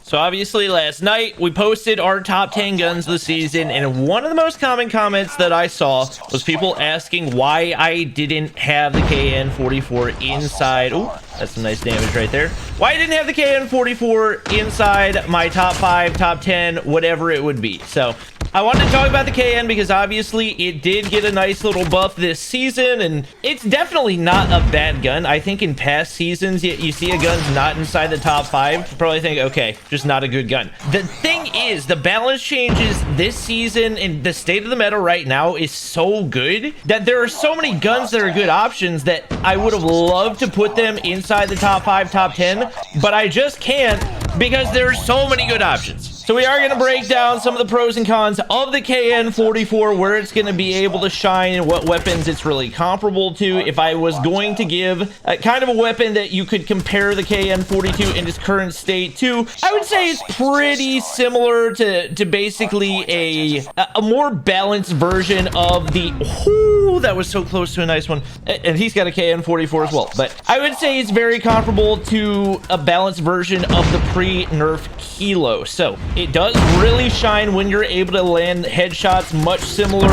So obviously last night we posted our top 10 guns of the season, and one of the most common comments that I saw was people asking why I didn't have the KN-44 inside. Oh, that's some nice damage right there. Why I didn't have the KN-44 inside my top 5, top 10, whatever it would be. So I wanted to talk about the KN because obviously it did get a nice little buff this season, and it's definitely not a bad gun. I think in past seasons, you see a gun's not inside the top 5, you probably think, okay, just not a good gun. The thing is, the balance changes this season and the state of the meta right now is so good that there are so many guns that are good options that I would have loved to put them inside the top 5, top 10, but I just can't because there's so many good options. So we are going to break down some of the pros and cons of the KN-44, where it's going to be able to shine and what weapons it's really comparable to. If I was going to give a kind of a weapon that you could compare the KN-42 in its current state to, I would say it's pretty similar to basically a more balanced version of the... Ooh, that was so close to a nice one. And he's got a KN-44 as well. But I would say it's very comparable to a balanced version of the pre-nerf Kilo. So it does really shine when you're able to land headshots much similar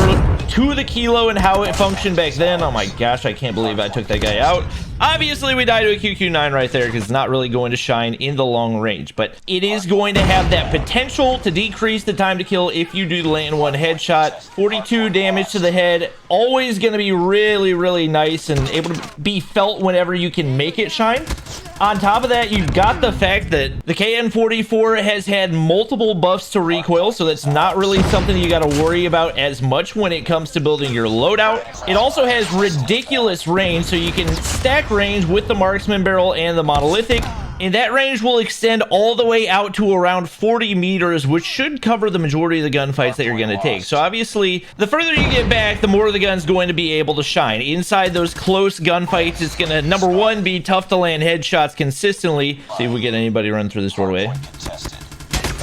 to the Kilo and how it functioned back then. Oh my gosh, I can't believe I took that guy out. Obviously, we died to a QQ9 right there because it's not really going to shine in the long range, but it is going to have that potential to decrease the time to kill if you do land one headshot. 42 damage to the head, always going to be really, really nice and able to be felt whenever you can make it shine. On top of that, you've got the fact that the KN-44 has had multiple buffs to recoil, so that's not really something you got to worry about as much when it comes to building your loadout. It also has ridiculous range, so you can stack range with the marksman barrel and the monolithic, and that range will extend all the way out to around 40 meters, which should cover the majority of the gunfights that you're going to take. So obviously, the further you get back, the more the gun's going to be able to shine. Inside those close gunfights, it's going to, number one, be tough to land headshots consistently. See if we get anybody run through this doorway.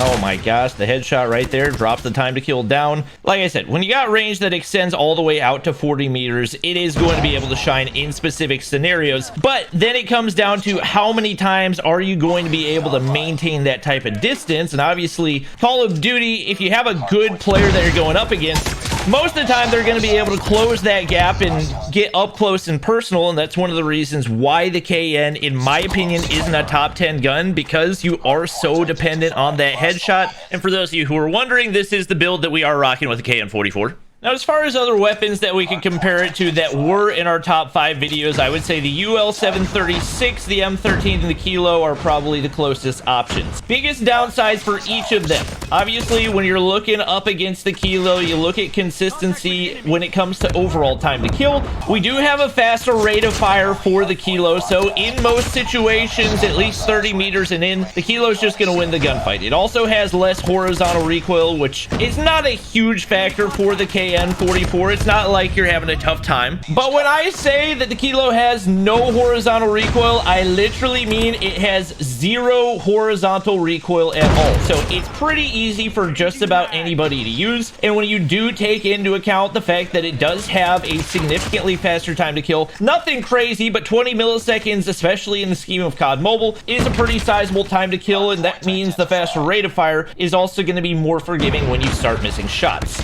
Oh my gosh, the headshot right there dropped the time to kill down. Like I said, when you got range that extends all the way out to 40 meters, it is going to be able to shine in specific scenarios. But then it comes down to how many times are you going to be able to maintain that type of distance. And obviously, Call of Duty, if you have a good player that you're going up against, most of the time they're going to be able to close that gap and get up close and personal, and that's one of the reasons why the KN, in my opinion, isn't a top 10 gun, because you are so dependent on that headshot. And for those of you who are wondering, this is the build that we are rocking with the KN-44. Now, as far as other weapons that we could compare it to that were in our top 5 videos, I would say the UL-736, the M13, and the Kilo are probably the closest options. Biggest downsides for each of them. Obviously, when you're looking up against the Kilo, you look at consistency when it comes to overall time to kill. We do have a faster rate of fire for the Kilo, so in most situations, at least 30 meters and in, the Kilo's just going to win the gunfight. It also has less horizontal recoil, which is not a huge factor for the KN-44. It's not like you're having a tough time. But when I say that the Kilo has no horizontal recoil, I literally mean it has 0 horizontal recoil at all. So it's pretty easy for just about anybody to use. And when you do take into account the fact that it does have a significantly faster time to kill, nothing crazy, but 20 milliseconds, especially in the scheme of COD Mobile, is a pretty sizable time to kill, and that means the faster rate of fire is also going to be more forgiving when you start missing shots.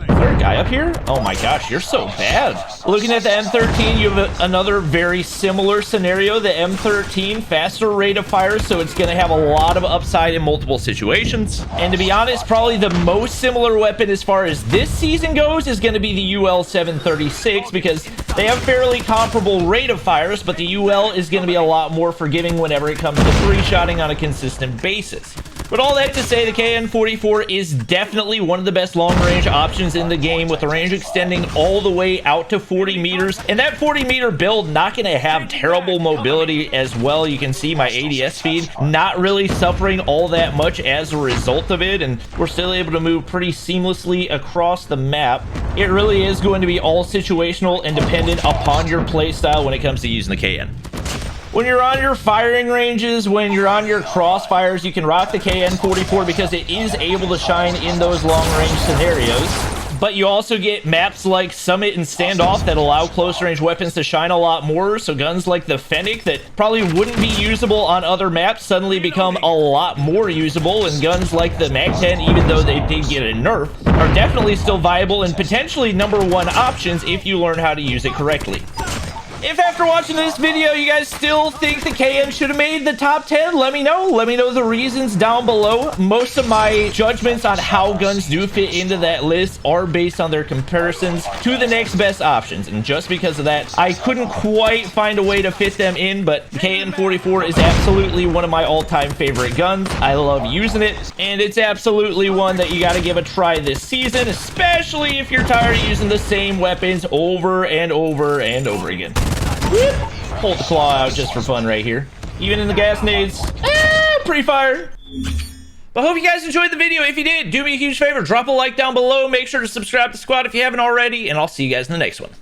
Is there a guy up here? Oh my gosh, you're so bad. Looking at the M13, you have another very similar scenario. The M13, faster rate of fire, so it's going to have a lot of upside in multiple situations. And to be honest, probably the most similar weapon as far as this season goes is going to be the UL-736, because they have fairly comparable rate of fires, but the UL is going to be a lot more forgiving whenever it comes to 3-shotting on a consistent basis. But all that to say, the KN-44 is definitely one of the best long-range options in the game, with the range extending all the way out to 40 meters. And that 40-meter build not going to have terrible mobility as well. You can see my ADS speed not really suffering all that much as a result of it, and we're still able to move pretty seamlessly across the map. It really is going to be all situational and dependent upon your playstyle when it comes to using the KN. When you're on your firing ranges, when you're on your crossfires, you can rock the KN-44 because it is able to shine in those long-range scenarios. but you also get maps like Summit and Standoff that allow close range weapons to shine a lot more. So guns like the Fennec that probably wouldn't be usable on other maps suddenly become a lot more usable, and guns like the Mag-10, even though they did get a nerf, are definitely still viable and potentially #1 options if you learn how to use it correctly. If after watching this video you guys still think the KN should have made the top 10, let me know. Let me know the reasons down below. Most of my judgments on how guns do fit into that list are based on their comparisons to the next best options, and just because of that, I couldn't quite find a way to fit them in, but KN-44 is absolutely one of my all-time favorite guns. I love using it, and it's absolutely one that you got to give a try this season, especially if you're tired of using the same weapons over and over and over again. Whoop. Pull the claw out just for fun right here. Even in the gas nades. Pre-fire. But hope you guys enjoyed the video. If you did, do me a huge favor. Drop a like down below. Make sure to subscribe to the squad if you haven't already. And I'll see you guys in the next one.